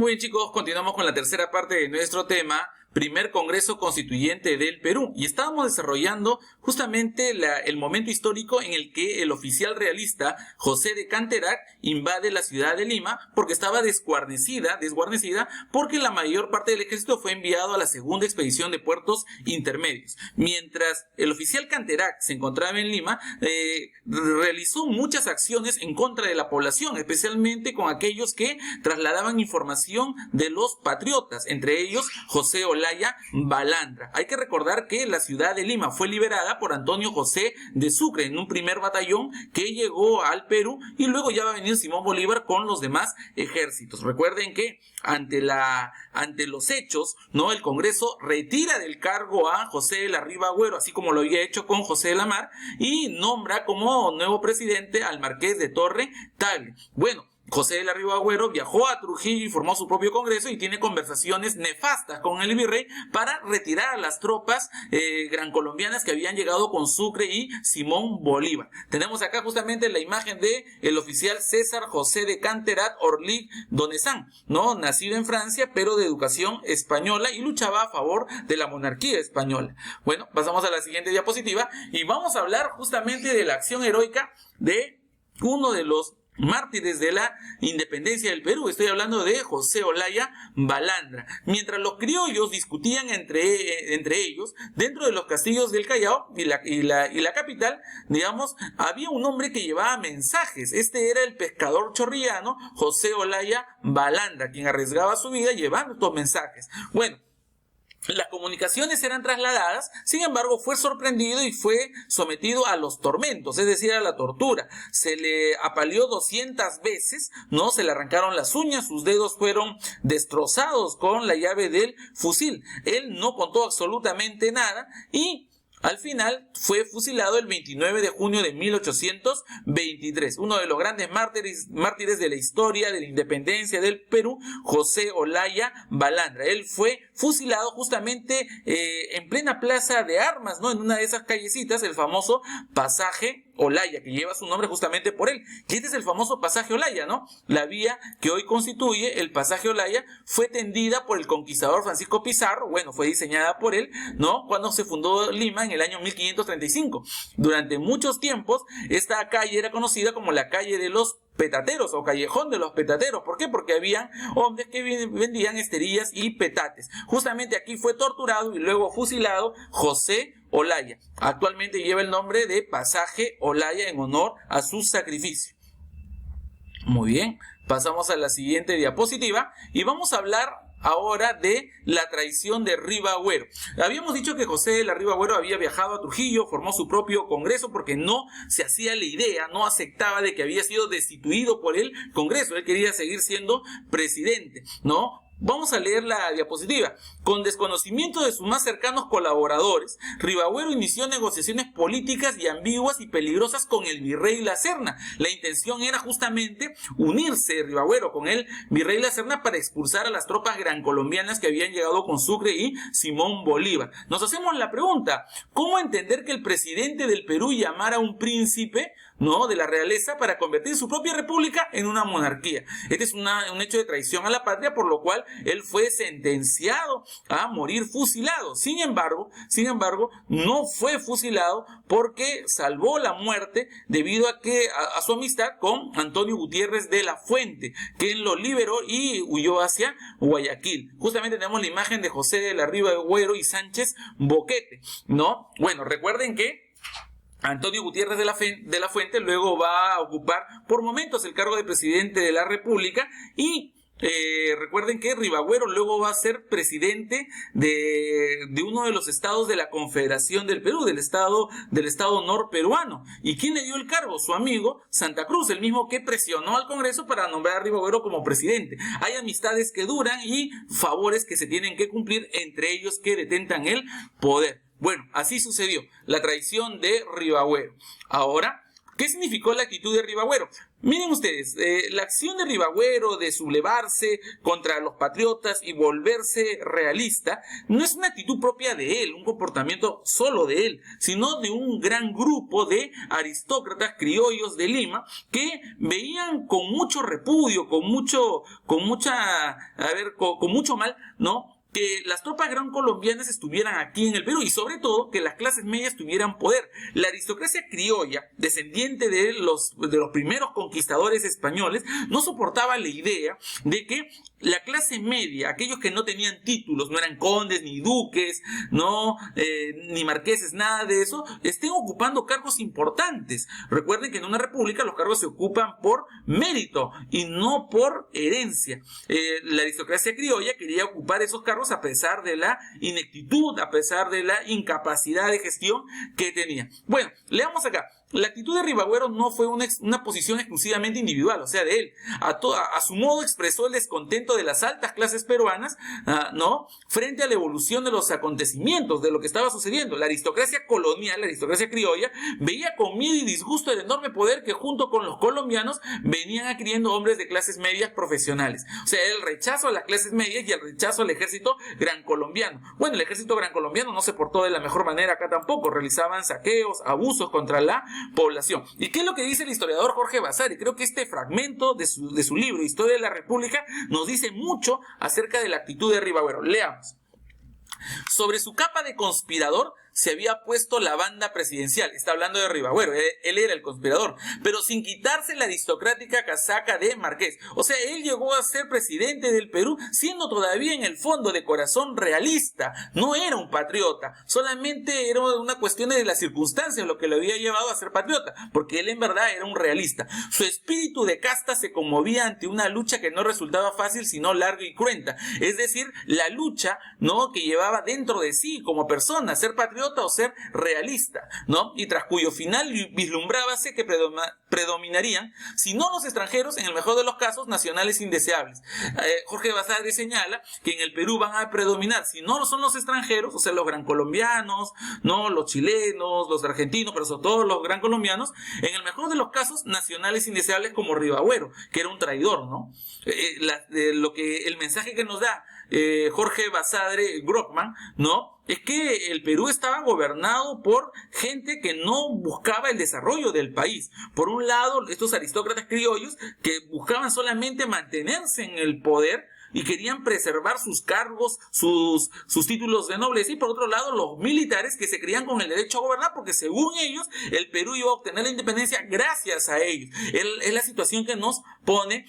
Muy bien, chicos, continuamos con la tercera parte de nuestro tema, primer Congreso Constituyente del Perú. Y estábamos desarrollando justamente el momento histórico en el que el oficial realista José de Canterac invade la ciudad de Lima porque estaba desguarnecida porque la mayor parte del ejército fue enviado a la segunda expedición de puertos intermedios. Mientras el oficial Canterac se encontraba en Lima, realizó muchas acciones en contra de la población, especialmente con aquellos que trasladaban información de los patriotas, entre ellos José Olaya Balandra. Hay que recordar que la ciudad de Lima fue liberada por Antonio José de Sucre en un primer batallón que llegó al Perú, y luego ya va a venir Simón Bolívar con los demás ejércitos. Recuerden que ante los hechos, ¿no?, el Congreso retira del cargo a José de la Riva Agüero, así como lo había hecho con José de la Mar, y nombra como nuevo presidente al Marqués de Torre Tagle. Bueno, José de la Riva Agüero viajó a Trujillo y formó su propio congreso y tiene conversaciones nefastas con el virrey para retirar a las tropas gran colombianas que habían llegado con Sucre y Simón Bolívar. Tenemos acá justamente la imagen de el oficial César José de Canterac Orlig Donesán, ¿no?, nacido en Francia pero de educación española y luchaba a favor de la monarquía española. Bueno, pasamos a la siguiente diapositiva y vamos a hablar justamente de la acción heroica de uno de los mártires de la independencia del Perú. Estoy hablando de José Olaya Balandra. Mientras los criollos discutían entre ellos, dentro de los castillos del Callao y la capital, digamos, había un hombre que llevaba mensajes. Este era el pescador chorrillano José Olaya Balandra, quien arriesgaba su vida llevando estos mensajes. Bueno, las comunicaciones eran trasladadas, sin embargo fue sorprendido y fue sometido a los tormentos, es decir, a la tortura. Se le apaleó 200 veces, ¿no? Se le arrancaron las uñas, sus dedos fueron destrozados con la llave del fusil. Él no contó absolutamente nada y al final fue fusilado el 29 de junio de 1823. Uno de los grandes mártires de la historia de la independencia del Perú, José Olaya Balandra. Él fue fusilado justamente en plena plaza de armas, ¿no?, en una de esas callecitas, el famoso pasaje Olaya, que lleva su nombre justamente por él. Y este es el famoso pasaje Olaya, ¿no? La vía que hoy constituye el pasaje Olaya fue tendida por el conquistador Francisco Pizarro. Bueno, fue diseñada por él, ¿no?, cuando se fundó Lima en el año 1535. Durante muchos tiempos, esta calle era conocida como la calle de los petateros o callejón de los petateros. ¿Por qué? Porque habían hombres que vendían esterillas y petates. Justamente aquí fue torturado y luego fusilado José Olaya. Actualmente lleva el nombre de pasaje Olaya en honor a su sacrificio. Muy bien, pasamos a la siguiente diapositiva y vamos a hablar ahora de la traición de Riva Agüero. Habíamos dicho que José de la Riva Agüero había viajado a Trujillo, formó su propio congreso porque no se hacía la idea, no aceptaba de que había sido destituido por el Congreso. Él quería seguir siendo presidente, ¿no? Vamos a leer la diapositiva. Con desconocimiento de sus más cercanos colaboradores, Riva Agüero inició negociaciones políticas y ambiguas y peligrosas con el virrey La Serna. La intención era justamente unirse Riva Agüero con el virrey La Serna para expulsar a las tropas gran colombianas que habían llegado con Sucre y Simón Bolívar. Nos hacemos la pregunta, ¿cómo entender que el presidente del Perú llamara a un príncipe, ¿no?, de la realeza para convertir su propia república en una monarquía? Este es un hecho de traición a la patria, por lo cual él fue sentenciado a morir fusilado. Sin embargo, no fue fusilado porque salvó la muerte debido a su amistad con Antonio Gutiérrez de la Fuente, quien lo liberó y huyó hacia Guayaquil. Justamente tenemos la imagen de José de la Riva Agüero y Sánchez Boquete, ¿no? Bueno, recuerden que Antonio Gutiérrez de la Fuente luego va a ocupar por momentos el cargo de presidente de la República y recuerden que Riva Agüero luego va a ser presidente de uno de los estados de la Confederación del Perú, del estado norperuano. ¿Y quién le dio el cargo? Su amigo Santa Cruz, el mismo que presionó al Congreso para nombrar a Riva Agüero como presidente. Hay amistades que duran y favores que se tienen que cumplir entre ellos que detentan el poder. Bueno, así sucedió la traición de Riva Agüero. Ahora, ¿qué significó la actitud de Riva Agüero? Miren ustedes, la acción de Ribagüero de sublevarse contra los patriotas y volverse realista no es una actitud propia de él, un comportamiento solo de él, sino de un gran grupo de aristócratas criollos de Lima que veían con mucho repudio, con mucho mal, ¿no?, que las tropas gran colombianas estuvieran aquí en el Perú y sobre todo que las clases medias tuvieran poder. La aristocracia criolla, descendiente de los primeros conquistadores españoles, no soportaba la idea de que la clase media, aquellos que no tenían títulos, no eran condes ni duques, ni marqueses, nada de eso, estén ocupando cargos importantes. Recuerden que en una república los cargos se ocupan por mérito y no por herencia. La aristocracia criolla quería ocupar esos cargos a pesar de la ineptitud, a pesar de la incapacidad de gestión que tenía. Bueno, leamos acá. La actitud de Ribagüero no fue una posición exclusivamente individual, o sea, de él. A su modo expresó el descontento de las altas clases peruanas, frente a la evolución de los acontecimientos, de lo que estaba sucediendo. La aristocracia colonial, la aristocracia criolla, veía con miedo y disgusto el enorme poder que junto con los colombianos venían adquiriendo hombres de clases medias profesionales. O sea, el rechazo a las clases medias y el rechazo al ejército gran colombiano. Bueno, el ejército gran colombiano no se portó de la mejor manera acá tampoco. Realizaban saqueos, abusos contra la población. ¿Y qué es lo que dice el historiador Jorge Vasari? Creo que este fragmento de su libro Historia de la República nos dice mucho acerca de la actitud de Ribagüero. Leamos. Sobre su capa de conspirador se había puesto la banda presidencial. Está hablando de Ribagüero, él era el conspirador, pero sin quitarse la aristocrática casaca de marqués. O sea, él llegó a ser presidente del Perú siendo todavía en el fondo de corazón realista. No era un patriota, solamente era una cuestión de las circunstancias lo que lo había llevado a ser patriota, porque él en verdad era un realista. Su espíritu de casta se conmovía ante una lucha que no resultaba fácil sino larga y cruenta, es decir, la lucha, que llevaba dentro de sí como persona, ser patriota o ser realista, y tras cuyo final vislumbrábase que predominarían, si no los extranjeros, en el mejor de los casos, nacionales indeseables. Jorge Vasari señala que en el Perú van a predominar, si no son los extranjeros, o sea, los gran colombianos, los chilenos, los argentinos, pero sobre todo los gran colombianos, en el mejor de los casos, nacionales indeseables como Ribagüero, que era un traidor, el mensaje que nos da Jorge Basadre Grockman, es que el Perú estaba gobernado por gente que no buscaba el desarrollo del país. Por un lado, estos aristócratas criollos que buscaban solamente mantenerse en el poder y querían preservar sus cargos, sus títulos de nobleza, y por otro lado los militares que se creían con el derecho a gobernar porque según ellos el Perú iba a obtener la independencia gracias a ellos. Es la situación que nos pone,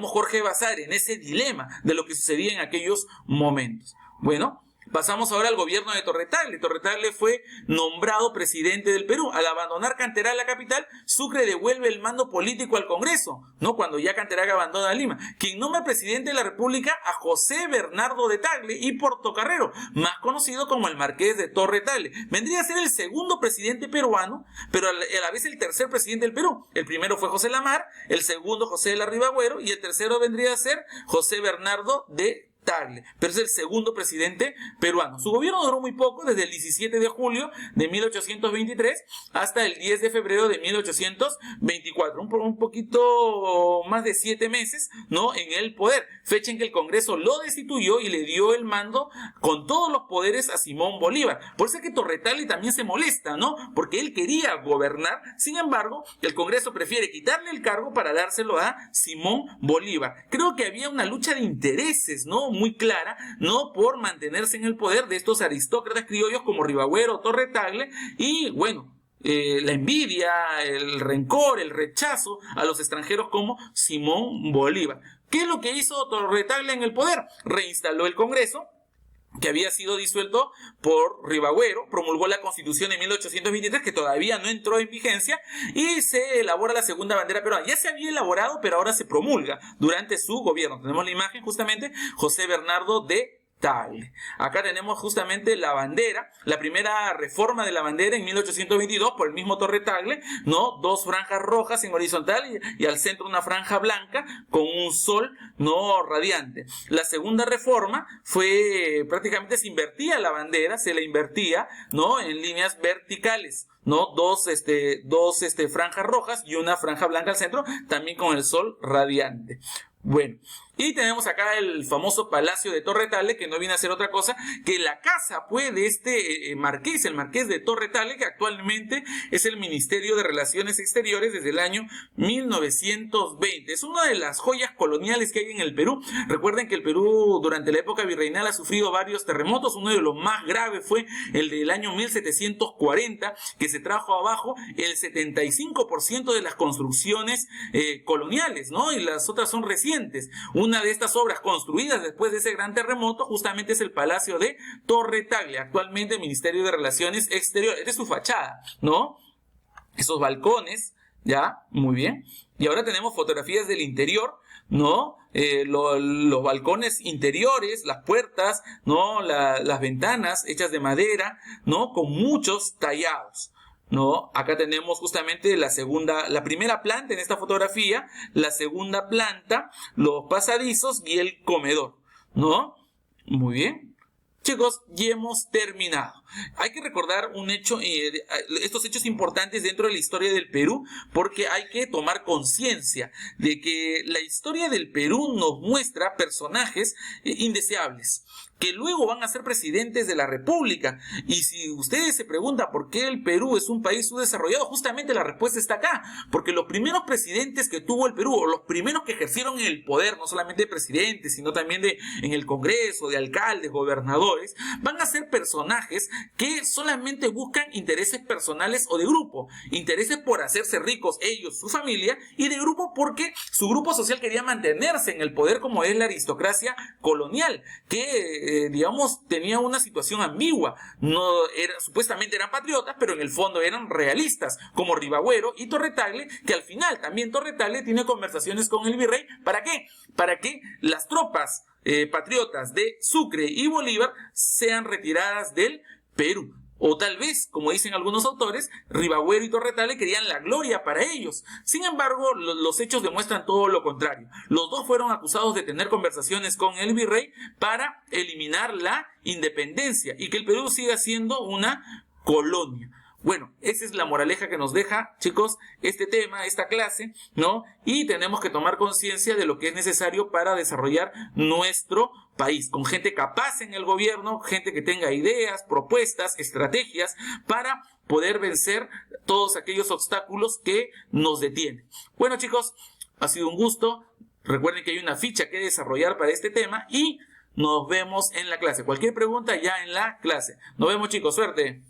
Jorge Vasari en ese dilema de lo que sucedía en aquellos momentos. Bueno, pasamos ahora al gobierno de Torre Tagle. Torre Tagle fue nombrado presidente del Perú. Al abandonar Canterac la capital, Sucre devuelve el mando político al Congreso, cuando ya Canterac abandona Lima, quien nombra presidente de la República a José Bernardo de Tagle y Portocarrero, más conocido como el Marqués de Torre Tagle. Vendría a ser el segundo presidente peruano, pero a la vez el tercer presidente del Perú. El primero fue José Lamar, el segundo José de la Ribagüero y el tercero vendría a ser José Bernardo de Tagle, pero es el segundo presidente peruano. Su gobierno duró muy poco, desde el 17 de julio de 1823 hasta el 10 de febrero de 1824, un poquito más de 7 meses, en el poder, fecha en que el Congreso lo destituyó y le dio el mando con todos los poderes a Simón Bolívar. Por eso es que Torre Tagle también se molesta, porque él quería gobernar, sin embargo, el Congreso prefiere quitarle el cargo para dárselo a Simón Bolívar. Creo que había una lucha de intereses, muy clara, por mantenerse en el poder de estos aristócratas criollos como Ribagüero, Torre Tagle y, la envidia, el rencor, el rechazo a los extranjeros como Simón Bolívar. ¿Qué es lo que hizo Torre Tagle en el poder? Reinstaló el Congreso, que había sido disuelto por Ribagüero, promulgó la Constitución en 1823, que todavía no entró en vigencia, y se elabora la segunda bandera peruana. Ya se había elaborado, pero ahora se promulga durante su gobierno. Tenemos la imagen, justamente, José Bernardo de Tagle. Acá tenemos justamente la bandera, la primera reforma de la bandera en 1822 por el mismo Torre Tagle, ¿no? Dos franjas rojas en horizontal y al centro una franja blanca con un sol, ¿no? Radiante. La segunda reforma fue, prácticamente se invertía la bandera, se la invertía, ¿no? En líneas verticales, ¿no? Dos franjas rojas y una franja blanca al centro, también con el sol radiante. Bueno, y tenemos acá el famoso Palacio de Torre Tagle, que no viene a ser otra cosa que la casa, pues, de este marqués, el marqués de Torre Tagle, que actualmente es el Ministerio de Relaciones Exteriores desde el año 1920. Es una de las joyas coloniales que hay en el Perú. Recuerden que el Perú durante la época virreinal ha sufrido varios terremotos. Uno de los más graves fue el del año 1740, que se trajo abajo el 75% de las construcciones coloniales, ¿no? Y las otras son recientes. Una de estas obras construidas después de ese gran terremoto justamente es el Palacio de Torre Tagle, actualmente Ministerio de Relaciones Exteriores. Esta es su fachada, ¿no? Esos balcones, ya, muy bien. Y ahora tenemos fotografías del interior, ¿no? Los balcones interiores, las puertas, ¿no? Las ventanas hechas de madera, ¿no? Con muchos tallados, ¿no? Acá tenemos justamente la primera planta en esta fotografía, la segunda planta, los pasadizos y el comedor, ¿no? Muy bien. Chicos, ya hemos terminado. Hay que recordar un hecho, estos hechos importantes dentro de la historia del Perú, porque hay que tomar conciencia de que la historia del Perú nos muestra personajes indeseables, que luego van a ser presidentes de la República. Y si ustedes se preguntan por qué el Perú es un país subdesarrollado, justamente la respuesta está acá, porque los primeros presidentes que tuvo el Perú, o los primeros que ejercieron el poder, no solamente presidentes, sino también en el Congreso, de alcaldes, gobernadores, van a ser personajes que solamente buscan intereses personales o de grupo, intereses por hacerse ricos ellos, su familia, y de grupo porque su grupo social quería mantenerse en el poder, como es la aristocracia colonial, que digamos tenía una situación ambigua. Supuestamente eran patriotas, pero en el fondo eran realistas, como Ribagüero y Torre Tagle, que al final también Torre Tagle tiene conversaciones con el virrey. ¿Para qué? Para que las tropas patriotas de Sucre y Bolívar sean retiradas del Perú. O tal vez, como dicen algunos autores, Ribagüero y Torre Tagle querían la gloria para ellos. Sin embargo, los hechos demuestran todo lo contrario. Los dos fueron acusados de tener conversaciones con el virrey para eliminar la independencia y que el Perú siga siendo una colonia. Bueno, esa es la moraleja que nos deja, chicos, este tema, esta clase, ¿no? Y tenemos que tomar conciencia de lo que es necesario para desarrollar nuestro país, con gente capaz en el gobierno, gente que tenga ideas, propuestas, estrategias para poder vencer todos aquellos obstáculos que nos detienen. Bueno, chicos, ha sido un gusto. Recuerden que hay una ficha que desarrollar para este tema y nos vemos en la clase. Cualquier pregunta ya en la clase. Nos vemos, chicos. Suerte.